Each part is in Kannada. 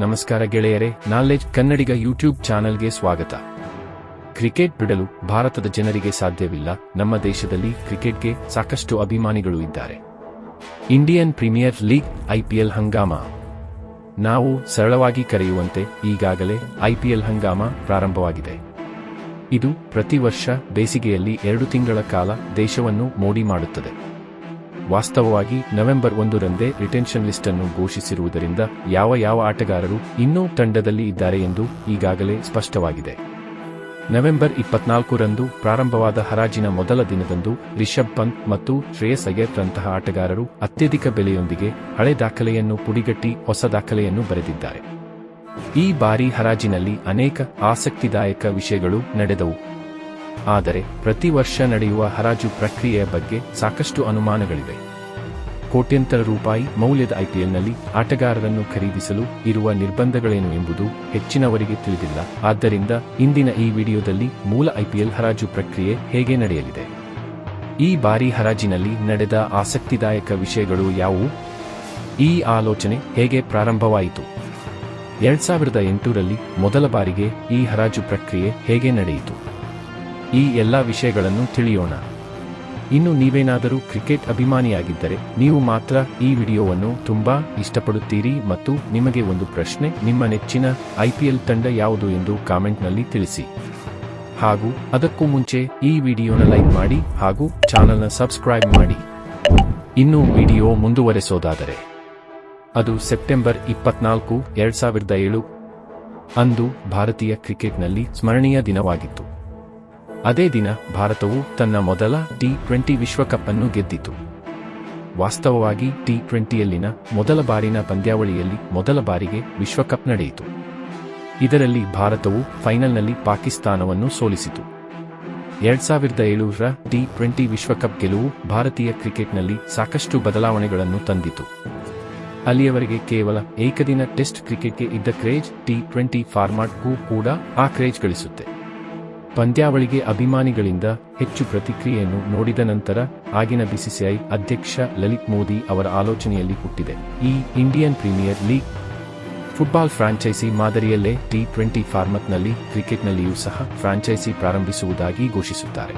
ನಮಸ್ಕಾರ ಗೆಳೆಯರೇ, ನಾಲೆಜ್ ಕನ್ನಡಿಗ ಯೂಟ್ಯೂಬ್ ಚಾನೆಲ್ಗೆ ಸ್ವಾಗತ. ಕ್ರಿಕೆಟ್ ಬಿಡಲು ಭಾರತದ ಜನರಿಗೆ ಸಾಧ್ಯವಿಲ್ಲ. ನಮ್ಮ ದೇಶದಲ್ಲಿ ಕ್ರಿಕೆಟ್ಗೆ ಸಾಕಷ್ಟು ಅಭಿಮಾನಿಗಳು ಇದ್ದಾರೆ. Indian premier league IPL Hungama ನಾವು ಸರಳವಾಗಿ ಕರೆಯುವಂತೆ ಈಗಾಗಲೇ IPL ಹಂಗಾಮ ಪ್ರಾರಂಭವಾಗಿದೆ. ಇದು ಪ್ರತಿ ವರ್ಷ ಬೇಸಿಗೆಯಲ್ಲಿ 2 ತಿಂಗಳ ಕಾಲ ದೇಶವನ್ನು ಮೋಡಿ ಮಾಡುತ್ತದೆ. ವಾಸ್ತವವಾಗಿ ನವೆಂಬರ್ 1ರಂದೇ ರಿಟೆನ್ಷನ್ ಲಿಸ್ಟ್ ಅನ್ನು ಘೋಷಿಸಿರುವುದರಿಂದ ಯಾವ ಆಟಗಾರರು ಇನ್ನೂ ತಂಡದಲ್ಲಿ ಇದ್ದಾರೆ ಎಂದು ಈಗಾಗಲೇ ಸ್ಪಷ್ಟವಾಗಿದೆ. ನವೆಂಬರ್ 24ರಂದು ಪ್ರಾರಂಭವಾದ ಹರಾಜಿನ ಮೊದಲ ದಿನದಂದು ರಿಷಬ್ ಪಂತ್ ಮತ್ತು ಶ್ರೇಯಸ್ ಅಯ್ಯರ್ ರಂತಹ ಆಟಗಾರರು ಅತ್ಯಧಿಕ ಬೆಲೆಯೊಂದಿಗೆ ಹಳೆ ದಾಖಲೆಯನ್ನು ಪುಡಿಗಟ್ಟಿ ಹೊಸ ದಾಖಲೆಯನ್ನು ಬರೆದಿದ್ದಾರೆ. ಈ ಬಾರಿ ಹರಾಜಿನಲ್ಲಿ ಅನೇಕ ಆಸಕ್ತಿದಾಯಕ ವಿಷಯಗಳು ನಡೆದವು. ಆದರೆ ಪ್ರತಿ ವರ್ಷ ನಡೆಯುವ ಹರಾಜು ಪ್ರಕ್ರಿಯೆಯ ಬಗ್ಗೆ ಸಾಕಷ್ಟು ಅನುಮಾನಗಳಿವೆ. ಕೋಟ್ಯಂತರ ರೂಪಾಯಿ ಮೌಲ್ಯದ IPLನಲ್ಲಿ ಆಟಗಾರರನ್ನು ಖರೀದಿಸಲು ಇರುವ ನಿರ್ಬಂಧಗಳೇನು ಎಂಬುದು ಹೆಚ್ಚಿನವರಿಗೆ ತಿಳಿದಿಲ್ಲ. ಆದ್ದರಿಂದ ಇಂದಿನ ಈ ವಿಡಿಯೋದಲ್ಲಿ ಮೂಲ IPL ಹರಾಜು ಪ್ರಕ್ರಿಯೆ ಹೇಗೆ ನಡೆಯಲಿದೆ, ಈ ಬಾರಿ ಹರಾಜಿನಲ್ಲಿ ನಡೆದ ಆಸಕ್ತಿದಾಯಕ ವಿಷಯಗಳು ಯಾವುವು, ಈ ಆಲೋಚನೆ ಹೇಗೆ ಪ್ರಾರಂಭವಾಯಿತು, 2008ರಲ್ಲಿ ಮೊದಲ ಬಾರಿಗೆ ಈ ಹರಾಜು ಪ್ರಕ್ರಿಯೆ ಹೇಗೆ ನಡೆಯಿತು, ಈ ಎಲ್ಲ ವಿಷಯಗಳನ್ನು ತಿಳಿಯೋಣ. ಇನ್ನು ನೀವೇನಾದರೂ ಕ್ರಿಕೆಟ್ ಅಭಿಮಾನಿಯಾಗಿದ್ದರೆ ನೀವು ಮಾತ್ರ ಈ ವಿಡಿಯೋವನ್ನು ತುಂಬಾ ಇಷ್ಟಪಡುತ್ತೀರಿ ಮತ್ತು ನಿಮಗೆ ಒಂದು ಪ್ರಶ್ನೆ, ನಿಮ್ಮ ನೆಚ್ಚಿನ IPL ತಂಡ ಯಾವುದು ಎಂದು ಕಾಮೆಂಟ್ನಲ್ಲಿ ತಿಳಿಸಿ. ಹಾಗೂ ಅದಕ್ಕೂ ಮುಂಚೆ ಈ ವಿಡಿಯೋನ ಲೈಕ್ ಮಾಡಿ ಹಾಗೂ ಚಾನೆಲ್ನ ಸಬ್ಸ್ಕ್ರೈಬ್ ಮಾಡಿ. ಇನ್ನು ವಿಡಿಯೋ ಮುಂದುವರೆಸೋದಾದರೆ, ಅದು ಸೆಪ್ಟೆಂಬರ್ 24, 2007 ಅಂದು ಭಾರತೀಯ ಕ್ರಿಕೆಟ್ನಲ್ಲಿ ಸ್ಮರಣೀಯ ದಿನವಾಗಿತ್ತು. ಅದೇ ದಿನ ಭಾರತವು ತನ್ನ ಮೊದಲ T20 ವಿಶ್ವಕಪ್ ಅನ್ನು ಗೆದ್ದಿತು. ವಾಸ್ತವವಾಗಿ T20ಯಲ್ಲಿನ ಮೊದಲ ಬಾರಿನ ಪಂದ್ಯಾವಳಿಯಲ್ಲಿ ಮೊದಲ ಬಾರಿಗೆ ವಿಶ್ವಕಪ್ ನಡೆಯಿತು. ಇದರಲ್ಲಿ ಭಾರತವು ಫೈನಲ್ನಲ್ಲಿ ಪಾಕಿಸ್ತಾನವನ್ನು ಸೋಲಿಸಿತು. 2007ರ T20 ವಿಶ್ವಕಪ್ ಗೆಲುವು ಭಾರತೀಯ ಕ್ರಿಕೆಟ್ನಲ್ಲಿ ಸಾಕಷ್ಟು ಬದಲಾವಣೆಗಳನ್ನು ತಂದಿತು. ಅಲ್ಲಿಯವರೆಗೆ ಕೇವಲ ಏಕದಿನ ಟೆಸ್ಟ್ ಕ್ರಿಕೆಟ್ಗೆ ಇದ್ದ ಕ್ರೇಜ್ T20 ಫಾರ್ಮ್ಯಾಟ್ಗೂ ಕೂಡ ಆ ಕ್ರೇಜ್ ಗಳಿಸುತ್ತೆ. ಪಂದ್ಯಾವಳಿಗೆ ಅಭಿಮಾನಿಗಳಿಂದ ಹೆಚ್ಚು ಪ್ರತಿಕ್ರಿಯೆಯನ್ನು ನೋಡಿದ ನಂತರ ಆಗಿನ BCCI ಅಧ್ಯಕ್ಷ ಲಲಿತ್ ಮೋದಿ ಅವರ ಆಲೋಚನೆಯಲ್ಲಿ ಹುಟ್ಟಿದೆ ಈ Indian premier league. Football franchise ಮಾದರಿಯಲ್ಲೇ T20 ಫಾರ್ಮ್ಯಾಟ್ನಲ್ಲಿ ಕ್ರಿಕೆಟ್ನಲ್ಲಿಯೂ ಸಹ ಫ್ರಾಂಚೈಸಿ ಪ್ರಾರಂಭಿಸುವುದಾಗಿ ಘೋಷಿಸುತ್ತಾರೆ.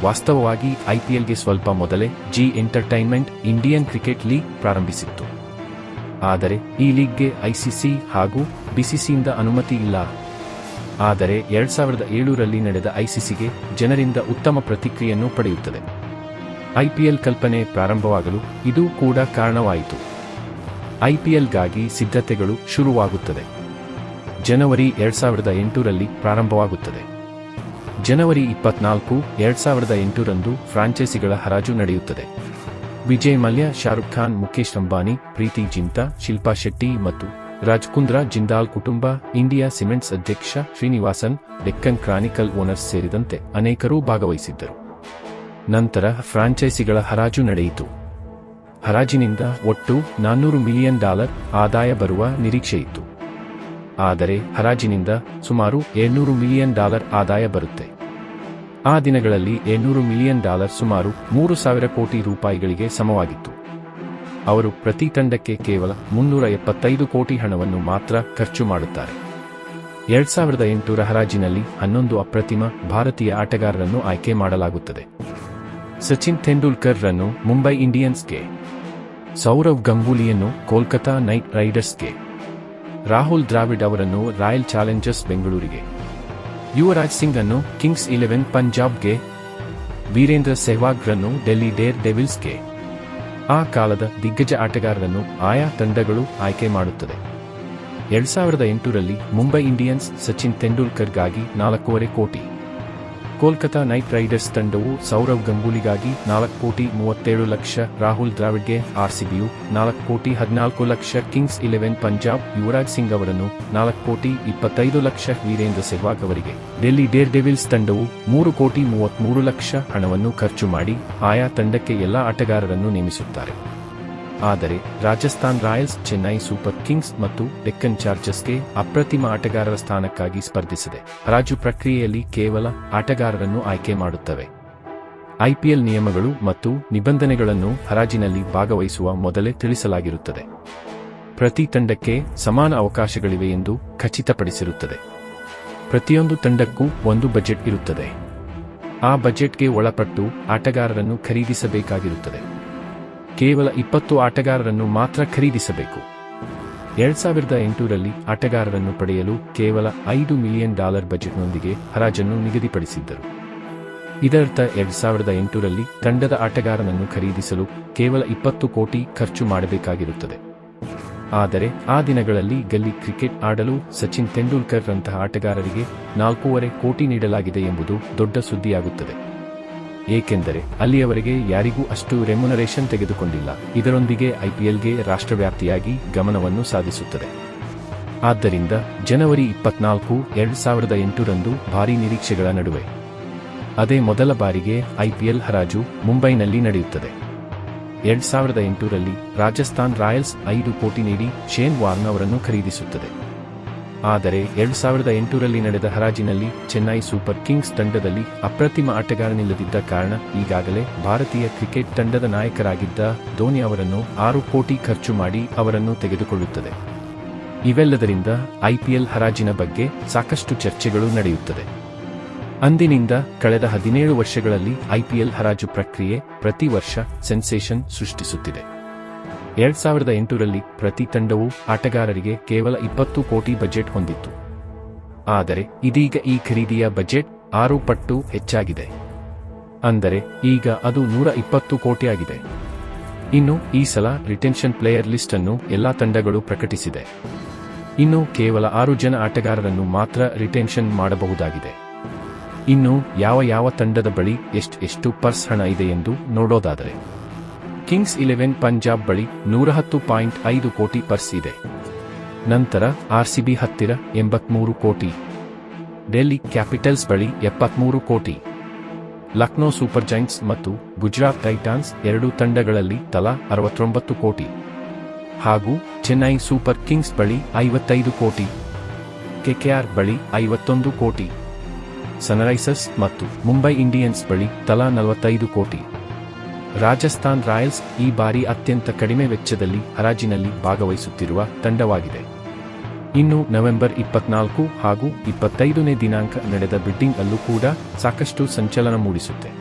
ವಾಸ್ತವವಾಗಿ IPLಗೆ ಸ್ವಲ್ಪ ಮೊದಲೇ Zee Entertainment Indian Cricket League ಪ್ರಾರಂಭಿಸಿತ್ತು. ಆದರೆ ಈ ಲೀಗ್ಗೆ ICC ಹಾಗೂ BCCಯಿಂದ ಅನುಮತಿ ಇಲ್ಲ. ಆದರೆ 2007ರಲ್ಲಿ ನಡೆದ ICCಗೆ ಜನರಿಂದ ಉತ್ತಮ ಪ್ರತಿಕ್ರಿಯೆಯನ್ನು ಪಡೆಯುತ್ತದೆ. IPL ಕಲ್ಪನೆ ಪ್ರಾರಂಭವಾಗಲು ಇದು ಕೂಡ ಕಾರಣವಾಯಿತು. IPLಗಾಗಿ ಸಿದ್ಧತೆಗಳು ಶುರುವಾಗುತ್ತದೆ. ಜನವರಿ 2008ರಲ್ಲಿ ಪ್ರಾರಂಭವಾಗುತ್ತದೆ. ಜನವರಿ 24, 2008ರಂದು ಫ್ರಾಂಚೈಸಿಗಳ ಹರಾಜು ನಡೆಯುತ್ತದೆ. ವಿಜಯ್ ಮಲ್ಯ, ಶಾರುಖ್ ಖಾನ್, ಮುಖೇಶ್ ಅಂಬಾನಿ, ಪ್ರೀತಿ ಜಿಂತಾ, ಶಿಲ್ಪಾ ಶೆಟ್ಟಿ ಮತ್ತು ರಾಜ್ಕುಂದ್ರಾ ಜಿಂದಾಲ್ ಕುಟುಂಬ, ಇಂಡಿಯಾ ಸಿಮೆಂಟ್ಸ್ ಅಧ್ಯಕ್ಷ ಶ್ರೀನಿವಾಸನ್, ಡೆಕ್ಕನ್ ಕ್ರಾನಿಕಲ್ ಓನರ್ಸ್ ಸೇರಿದಂತೆ ಅನೇಕರು ಭಾಗವಹಿಸಿದ್ದರು. ನಂತರ ಫ್ರಾಂಚೈಸಿಗಳ ಹರಾಜು ನಡೆಯಿತು. ಹರಾಜಿನಿಂದ ಒಟ್ಟು $400 ಮಿಲಿಯನ್ ಆದಾಯ ಬರುವ ನಿರೀಕ್ಷೆಯಿತ್ತು. ಆದರೆ ಹರಾಜಿನಿಂದ ಸುಮಾರು $700 ಮಿಲಿಯನ್ ಆದಾಯ ಬರುತ್ತೆ. ಆ ದಿನಗಳಲ್ಲಿ $700 ಮಿಲಿಯನ್ ಸುಮಾರು 3,000 ಕೋಟಿ ರೂಪಾಯಿಗಳಿಗೆ ಸಮವಾಗಿತ್ತು. ಅವರು ಪ್ರತಿ ತಂಡಕ್ಕೆ ಕೇವಲ 375 ಕೋಟಿ ಹಣವನ್ನು ಮಾತ್ರ ಖರ್ಚು ಮಾಡುತ್ತಾರೆ. 2008ರ ಹರಾಜಿನಲ್ಲಿ 11 ಅಪ್ರತಿಮ ಭಾರತೀಯ ಆಟಗಾರರನ್ನು ಆಯ್ಕೆ ಮಾಡಲಾಗುತ್ತದೆ. ಸಚಿನ್ ತೆಂಡೂಲ್ಕರ್ ರನ್ನು ಮುಂಬೈ ಇಂಡಿಯನ್ಸ್ಗೆ, ಸೌರವ್ ಗಂಗೂಲಿಯನ್ನು ಕೋಲ್ಕತಾ ನೈಟ್ ರೈಡರ್ಸ್ಗೆ, ರಾಹುಲ್ ದ್ರಾವಿಡ್ ಅವರನ್ನು ರಾಯಲ್ ಚಾಲೆಂಜರ್ಸ್ ಬೆಂಗಳೂರಿಗೆ, ಯುವರಾಜ್ ಸಿಂಗ್ ಅನ್ನು ಕಿಂಗ್ಸ್ 11 ಪಂಜಾಬ್ಗೆ, ವೀರೇಂದ್ರ ಸೆಹ್ವಾಗ್ ರನ್ನು ಡೆಲ್ಲಿ ಡೇರ್ ಡೆವಿಲ್ಸ್ಗೆ. ಆ ಕಾಲದ ದಿಗ್ಗಜ ಆಟಗಾರರನ್ನು ಆಯಾ ತಂಡಗಳು ಆಯ್ಕೆ ಮಾಡುತ್ತದೆ. 2008ರಲ್ಲಿ ಮುಂಬೈ ಇಂಡಿಯನ್ಸ್ ಸಚಿನ್ ತೆಂಡೂಲ್ಕರ್ಗಾಗಿ 4.5 ಕೋಟಿ, ಕೋಲ್ಕತಾ ನೈಟ್ ರೈಡರ್ಸ್ ತಂಡವು ಸೌರವ್ ಗಂಗೂಲಿಗಾಗಿ 4.37 ಲಕ್ಷ, ರಾಹುಲ್ ದ್ರಾವಿಡ್ಗೆ RCBಯು 4.14 ಲಕ್ಷ, ಕಿಂಗ್ಸ್ 11 ಪಂಜಾಬ್ ಯುವರಾಜ್ ಸಿಂಗ್ ಅವರನ್ನು 4.25 ಲಕ್ಷ, ವೀರೇಂದ್ರ ಸೆಹ್ವಾಗ್ ಅವರಿಗೆ ಡೆಲ್ಲಿ ಡೇರ್ ಡೆವಿಲ್ಸ್ ತಂಡವು 3.33 ಲಕ್ಷ ಹಣವನ್ನು ಖರ್ಚು ಮಾಡಿ ಆಯಾ ತಂಡಕ್ಕೆ ಎಲ್ಲಾ ಆಟಗಾರರನ್ನು ನೇಮಿಸುತ್ತಾರೆ. ಆದರೆ Rajasthan Royals, Chennai super Kings ಮತ್ತು ಡೆಕ್ಕನ್ ಚಾರ್ಜರ್ಸ್ಗೆ ಅಪ್ರತಿಮ ಆಟಗಾರರ ಸ್ಥಾನಕ್ಕಾಗಿ ಸ್ಪರ್ಧಿಸಿದೆ. ಹರಾಜು ಪ್ರಕ್ರಿಯೆಯಲ್ಲಿ ಕೇವಲ ಆಟಗಾರರನ್ನು ಆಯ್ಕೆ ಮಾಡುತ್ತವೆ. IPL ನಿಯಮಗಳು ಮತ್ತು ನಿಬಂಧನೆಗಳನ್ನು ಹರಾಜಿನಲ್ಲಿ ಭಾಗವಹಿಸುವ ಮೊದಲೇ ತಿಳಿಸಲಾಗಿರುತ್ತದೆ. ಪ್ರತಿ ತಂಡಕ್ಕೆ ಸಮಾನ ಅವಕಾಶಗಳಿವೆ ಎಂದು ಖಚಿತಪಡಿಸಿರುತ್ತದೆ. ಪ್ರತಿಯೊಂದು ತಂಡಕ್ಕೂ ಒಂದು ಬಜೆಟ್ ಇರುತ್ತದೆ. ಆ ಬಜೆಟ್ಗೆ ಒಳಪಟ್ಟು ಆಟಗಾರರನ್ನು ಖರೀದಿಸಬೇಕಾಗಿರುತ್ತದೆ. ಕೇವಲ 20 ಆಟಗಾರರನ್ನು ಮಾತ್ರ ಖರೀದಿಸಬೇಕು. 2008ರಲ್ಲಿ ಆಟಗಾರರನ್ನು ಪಡೆಯಲು ಕೇವಲ $5 ಮಿಲಿಯನ್ ಬಜೆಟ್ನೊಂದಿಗೆ ಹರಾಜನ್ನು ನಿಗದಿಪಡಿಸಿದ್ದರು. ಇದರರ್ಥ 2008ರಲ್ಲಿ ತಂಡದ ಆಟಗಾರನನ್ನು ಖರೀದಿಸಲು ಕೇವಲ 20 ಕೋಟಿ ಖರ್ಚು ಮಾಡಬೇಕಾಗಿರುತ್ತದೆ. ಆದರೆ ಆ ದಿನಗಳಲ್ಲಿ ಗಲ್ಲಿ ಕ್ರಿಕೆಟ್ ಆಡಲು ಸಚಿನ್ ತೆಂಡೂಲ್ಕರ್ ರಂತಹ ಆಟಗಾರರಿಗೆ 4.5 ಕೋಟಿ ನೀಡಲಾಗಿದೆ ಎಂಬುದು ದೊಡ್ಡ ಸುದ್ದಿಯಾಗುತ್ತದೆ. ಏಕೆಂದರೆ ಅಲ್ಲಿಯವರೆಗೆ ಯಾರಿಗೂ ಅಷ್ಟು ರೆಮ್ಯುನರೇಷನ್ ತೆಗೆದುಕೊಂಡಿಲ್ಲ. ಇದರೊಂದಿಗೆ ಐಪಿಎಲ್ಗೆ ರಾಷ್ಟ್ರವ್ಯಾಪ್ತಿಯಾಗಿ ಗಮನವನ್ನು ಸಾಧಿಸುತ್ತದೆ. ಆದ್ದರಿಂದ ಜನವರಿ 24, 2008ರಂದು ಭಾರೀ ನಿರೀಕ್ಷೆಗಳ ನಡುವೆ ಅದೇ ಮೊದಲ ಬಾರಿಗೆ ಐಪಿಎಲ್ ಹರಾಜು ಮುಂಬೈನಲ್ಲಿ ನಡೆಯುತ್ತದೆ. 2008ರಲ್ಲಿ ರಾಜಸ್ಥಾನ್ ರಾಯಲ್ಸ್ 5 ಕೋಟಿ ನೀಡಿ ಶೇನ್ ವಾರ್ನ್ ಅವರನ್ನು ಖರೀದಿಸುತ್ತದೆ. ಆದರೆ 2008ರಲ್ಲಿ ನಡೆದ ಹರಾಜಿನಲ್ಲಿ ಚೆನ್ನೈ ಸೂಪರ್ ಕಿಂಗ್ಸ್ ತಂಡದಲ್ಲಿ ಅಪ್ರತಿಮ ಆಟಗಾರನಿಲ್ಲದಿದ್ದ ಕಾರಣ ಈಗಾಗಲೇ ಭಾರತೀಯ ಕ್ರಿಕೆಟ್ ತಂಡದ ನಾಯಕರಾಗಿದ್ದ ಧೋನಿ ಅವರನ್ನು 6 ಕೋಟಿ ಖರ್ಚು ಮಾಡಿ ಅವರನ್ನು ತೆಗೆದುಕೊಳ್ಳುತ್ತದೆ. ಇವೆಲ್ಲದರಿಂದ ಐಪಿಎಲ್ ಹರಾಜಿನ ಬಗ್ಗೆ ಸಾಕಷ್ಟು ಚರ್ಚೆಗಳು ನಡೆಯುತ್ತದೆ. ಅಂದಿನಿಂದ ಕಳೆದ 17 ವರ್ಷಗಳಲ್ಲಿ ಐಪಿಎಲ್ ಹರಾಜು ಪ್ರಕ್ರಿಯೆ ಪ್ರತಿ ವರ್ಷ ಸೆನ್ಸೇಷನ್ ಸೃಷ್ಟಿಸುತ್ತಿದೆ. 2008ರಲ್ಲಿ ಪ್ರತಿ ತಂಡವೂ ಆಟಗಾರರಿಗೆ ಕೇವಲ 20 ಕೋಟಿ ಬಜೆಟ್ ಹೊಂದಿತ್ತು. ಆದರೆ ಇದೀಗ ಈ ಖರೀದಿಯ ಬಜೆಟ್ 6 ಪಟ್ಟು ಹೆಚ್ಚಾಗಿದೆ. ಅಂದರೆ ಈಗ ಅದು 120 ಕೋಟಿ ಆಗಿದೆ. ಇನ್ನು ಈ ಸಲ ರಿಟೆನ್ಷನ್ ಪ್ಲೇಯರ್ ಲಿಸ್ಟ್ ಅನ್ನು ಎಲ್ಲಾ ತಂಡಗಳು ಪ್ರಕಟಿಸಿದೆ. ಇನ್ನು ಕೇವಲ 6 ಜನ ಆಟಗಾರರನ್ನು ಮಾತ್ರ ರಿಟೆನ್ಷನ್ ಮಾಡಬಹುದಾಗಿದೆ. ಇನ್ನು ಯಾವ ತಂಡದ ಬಳಿ ಎಷ್ಟು ಪರ್ಸ್ ಹಣ ಇದೆ ಎಂದು ನೋಡೋದಾದರೆ ಕಿಂಗ್ಸ್ 11 ಪಂಜಾಬ್ ಬಳಿ 110.5 ಕೋಟಿ ಪರ್ಸ್ ಇದೆ. ನಂತರ ಆರ್ಸಿಬಿ ಹತ್ತಿರ 83 ಕೋಟಿ, ಡೆಲ್ಲಿ ಕ್ಯಾಪಿಟಲ್ಸ್ ಬಳಿ 73 ಕೋಟಿ, ಲಕ್ನೋ ಸೂಪರ್ ಜೈಂಟ್ಸ್ ಮತ್ತು ಗುಜರಾತ್ ಟೈಟಾನ್ಸ್ 2 ತಂಡಗಳಲ್ಲಿ ತಲಾ 69 ಕೋಟಿ, ಹಾಗೂ ಚೆನ್ನೈ ಸೂಪರ್ ಕಿಂಗ್ಸ್ ಬಳಿ 55 ಕೋಟಿ, ಕೆಕೆಆರ್ ಬಳಿ 51 ಕೋಟಿ, ಸನ್ರೈಸರ್ಸ್ ಮತ್ತು ಮುಂಬೈ ಇಂಡಿಯನ್ಸ್ ಬಳಿ ತಲಾ 45 ಕೋಟಿ. ರಾಜಸ್ಥಾನ್ ರಾಯಲ್ಸ್ ಈ ಬಾರಿ ಅತ್ಯಂತ ಕಡಿಮೆ ವೆಚ್ಚದಲ್ಲಿ ಹರಾಜಿನಲ್ಲಿ ಭಾಗವಹಿಸುತ್ತಿರುವ ತಂಡವಾಗಿದೆ. ಇನ್ನು ನವೆಂಬರ್ 24 ಹಾಗೂ 25ನೇ ದಿನಾಂಕ ನಡೆದ ಬಿಡ್ಡಿಂಗ್ ಅಲ್ಲೂ ಕೂಡ ಸಾಕಷ್ಟು ಸಂಚಲನ ಮೂಡಿಸುತ್ತೆ.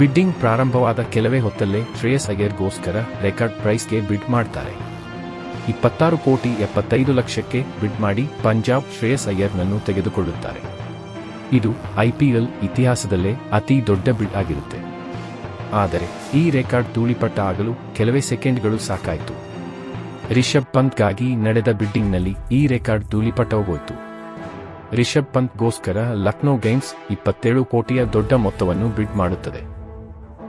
ಬಿಡ್ಡಿಂಗ್ ಪ್ರಾರಂಭವಾದ ಕೆಲವೇ ಹೊತ್ತಲ್ಲೇ ಶ್ರೇಯಸ್ ಅಯ್ಯರ್ಗೋಸ್ಕರ ರೆಕಾರ್ಡ್ ಪ್ರೈಸ್ಗೆ ಬಿಡ್ ಮಾಡ್ತಾರೆ. 26 ಕೋಟಿ 75 ಲಕ್ಷಕ್ಕೆ ಬಿಡ್ ಮಾಡಿ ಪಂಜಾಬ್ ಶ್ರೇಯಸ್ ಅಯ್ಯರ್ನನ್ನು ತೆಗೆದುಕೊಳ್ಳುತ್ತಾರೆ. ಇದು ಐಪಿಎಲ್ ಇತಿಹಾಸದಲ್ಲೇ ಅತಿ ದೊಡ್ಡ ಬಿಡ್ ಆಗಿರುತ್ತೆ. ಆದರೆ ಈ ರೆಕಾರ್ಡ್ ಧೂಳಿಪಟ ಆಗಲು ಕೆಲವೇ ಸೆಕೆಂಡ್ಗಳು ಸಾಕಾಯಿತು. ರಿಷಬ್ ಪಂತ್ಗಾಗಿ ನಡೆದ ಬಿಡ್ಡಿಂಗ್ನಲ್ಲಿ ಈ ರೆಕಾರ್ಡ್ ಧೂಳಿಪಟವಾಗೋಯ್ತು. ರಿಷಬ್ ಪಂತ್ಗೋಸ್ಕರ ಲಕ್ನೋ ಗೇಮ್ಸ್ 27 ಕೋಟಿಯ ದೊಡ್ಡ ಮೊತ್ತವನ್ನು ಬಿಡ್ ಮಾಡುತ್ತದೆ.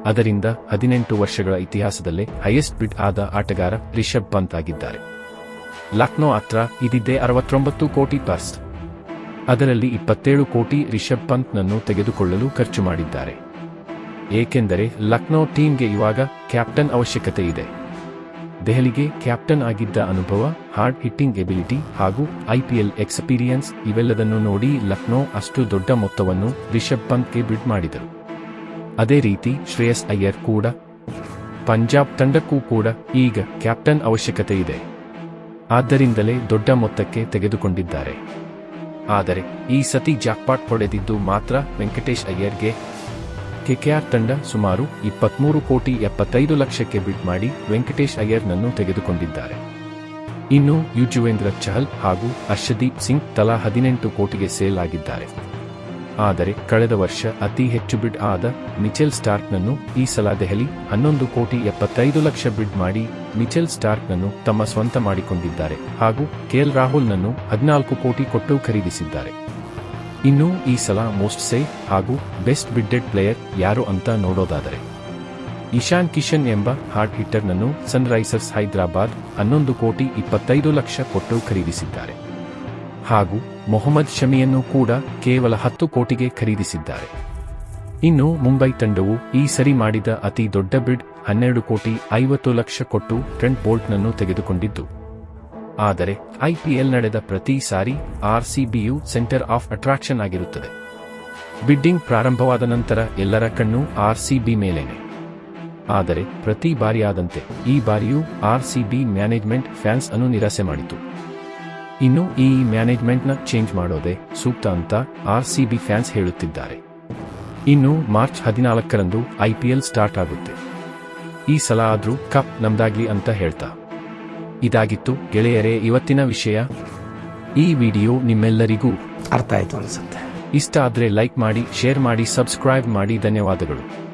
ಅದರಿಂದ 18 ವರ್ಷಗಳ ಇತಿಹಾಸದಲ್ಲೇ ಹೈಯೆಸ್ಟ್ ಬಿಡ್ ಆದ ಆಟಗಾರ ರಿಷಬ್ ಪಂತ್ ಆಗಿದ್ದಾರೆ. ಲಕ್ನೋ ಹತ್ರ ಇದಿದ್ದೇ 69 ಕೋಟಿ ಪರ್ಸ್. ಅದರಲ್ಲಿ 27 ಕೋಟಿ ರಿಷಬ್ ಪಂತ್ನನ್ನು ತೆಗೆದುಕೊಳ್ಳಲು ಖರ್ಚು ಮಾಡಿದ್ದಾರೆ. ಏಕೆಂದರೆ ಲಕ್ನೋ ಟೀಮ್ಗೆ ಇವಾಗ ಕ್ಯಾಪ್ಟನ್ ಅವಶ್ಯಕತೆ ಇದೆ. ದೆಹಲಿಗೆ ಕ್ಯಾಪ್ಟನ್ ಆಗಿದ್ದ ಅನುಭವ, ಹಾರ್ಡ್ ಹಿಟ್ಟಿಂಗ್ ಎಬಿಲಿಟಿ ಹಾಗೂ ಐಪಿಎಲ್ ಎಕ್ಸ್ಪೀರಿಯನ್ಸ್ ಇವೆಲ್ಲದನ್ನು ನೋಡಿ ಲಕ್ನೋ ಅಷ್ಟು ದೊಡ್ಡ ಮೊತ್ತವನ್ನು ರಿಷಬ್ ಪಂತ್ಗೆ ಬಿಡ್ ಮಾಡಿದರು. ಅದೇ ರೀತಿ ಶ್ರೇಯಸ್ ಅಯ್ಯರ್ ಕೂಡ. ಪಂಜಾಬ್ ತಂಡಕ್ಕೂ ಕೂಡ ಈಗ ಕ್ಯಾಪ್ಟನ್ ಅವಶ್ಯಕತೆ ಇದೆ. ಆದ್ದರಿಂದಲೇ ದೊಡ್ಡ ಮೊತ್ತಕ್ಕೆ ತೆಗೆದುಕೊಂಡಿದ್ದಾರೆ. ಆದರೆ ಈ ಸತಿ ಜಾಕ್ಪಾಟ್ ಹೊಡೆದಿದ್ದು ಮಾತ್ರ ವೆಂಕಟೇಶ್ ಅಯ್ಯರ್ಗೆ. ಕೆಕೆಆರ್ ತಂಡ ಸುಮಾರು 23 ಕೋಟಿ 75 ಲಕ್ಷಕ್ಕೆ ಬಿಡ್ ಮಾಡಿ ವೆಂಕಟೇಶ್ ಅಯ್ಯರ್ನನ್ನು ತೆಗೆದುಕೊಂಡಿದ್ದಾರೆ. ಇನ್ನು ಯುಜ್ವೇಂದ್ರ ಚಹಲ್ ಹಾಗೂ ಹರ್ಷದೀಪ್ ಸಿಂಗ್ ತಲಾ 18 ಕೋಟಿಗೆ ಸೇಲ್ ಆಗಿದ್ದಾರೆ. ಆದರೆ ಕಳೆದ ವರ್ಷ ಅತಿ ಹೆಚ್ಚು ಬಿಡ್ ಆದ ಮಿಚೆಲ್ ಸ್ಟಾರ್ಕ್ನನ್ನು ಈ ಸಲ ದೆಹಲಿ 11 ಕೋಟಿ 75 ಲಕ್ಷ ಬಿಡ್ ಮಾಡಿ ಮಿಚೆಲ್ ಸ್ಟಾರ್ಕ್ನನ್ನು ತಮ್ಮ ಸ್ವಂತ ಮಾಡಿಕೊಂಡಿದ್ದಾರೆ ಹಾಗೂ ಕೆಎಲ್ ರಾಹುಲ್ನನ್ನು 14 ಕೋಟಿ ಕೊಟ್ಟು ಖರೀದಿಸಿದ್ದಾರೆ. ಇನ್ನು ಈ ಸಲ ಮೋಸ್ಟ್ ಸೇಫ್ ಹಾಗೂ ಬೆಸ್ಟ್ ಬಿಡ್ಡೆಡ್ ಪ್ಲೇಯರ್ ಯಾರು ಅಂತ ನೋಡೋದಾದರೆ ಇಶಾನ್ ಕಿಶನ್ ಎಂಬ ಹಾರ್ಡ್ ಹಿಟ್ಟರ್ನನ್ನು ಸನ್ರೈಸರ್ಸ್ ಹೈದರಾಬಾದ್ 11 ಕೋಟಿ 25 ಲಕ್ಷ ಕೊಟ್ಟು ಖರೀದಿಸಿದ್ದಾರೆ. ಹಾಗೂ ಮೊಹಮ್ಮದ್ ಶಮಿಯನ್ನು ಕೂಡ ಕೇವಲ 10 ಕೋಟಿಗೆ ಖರೀದಿಸಿದ್ದಾರೆ. ಇನ್ನು ಮುಂಬೈ ತಂಡವು ಈ ಸರಿ ಮಾಡಿದ ಅತಿ ದೊಡ್ಡ ಬಿಡ್ 12 ಕೋಟಿ 50 ಲಕ್ಷ ಕೊಟ್ಟು ಟ್ರೆಂಟ್ ಬೋಲ್ಟ್ನನ್ನು ತೆಗೆದುಕೊಂಡಿದ್ದು. ಆದರೆ ಐಪಿಎಲ್ ನಡೆದ ಪ್ರತಿ ಸಾರಿ ಆರ್ಸಿಬಿಯು ಸೆಂಟರ್ ಆಫ್ ಅಟ್ರಾಕ್ಷನ್ ಆಗಿರುತ್ತದೆ. ಬಿಡ್ಡಿಂಗ್ ಪ್ರಾರಂಭವಾದ ನಂತರ ಎಲ್ಲರ ಕಣ್ಣು ಆರ್ಸಿಬಿ ಮೇಲೇನೆ. ಆದರೆ ಪ್ರತಿ ಬಾರಿಯಾದಂತೆ ಈ ಬಾರಿಯೂ RCB ಮ್ಯಾನೇಜ್ಮೆಂಟ್ ಫ್ಯಾನ್ಸ್ ಅನ್ನು ನಿರಾಸೆ ಮಾಡಿತು. ಇನ್ನು ಈ ಮ್ಯಾನೇಜ್ಮೆಂಟ್ನ ಚೇಂಜ್ ಮಾಡೋದೇ ಸೂಕ್ತ ಅಂತ RCB ಫ್ಯಾನ್ಸ್ ಹೇಳುತ್ತಿದ್ದಾರೆ. ಇನ್ನು ಮಾರ್ಚ್ 14ರಂದು IPL ಸ್ಟಾರ್ಟ್ ಆಗುತ್ತೆ. ಈ ಸಲ ಆದ್ರೂ ಕಪ್ ನಮ್ದಾಗ್ಲಿ ಅಂತ ಹೇಳ್ತಾ. ಇದಾಗಿತ್ತು ಗೆಳೆಯರೇ ಇವತ್ತಿನ ವಿಷಯ. ಈ ವಿಡಿಯೋ ನಿಮ್ಮೆಲ್ಲರಿಗೂ ಅರ್ಥ ಆಯ್ತು ಅನ್ಸುತ್ತೆ. ಇಷ್ಟ ಆದ್ರೆ ಲೈಕ್ ಮಾಡಿ, ಶೇರ್ ಮಾಡಿ, ಸಬ್ಸ್ಕ್ರೈಬ್ ಮಾಡಿ. ಧನ್ಯವಾದಗಳು.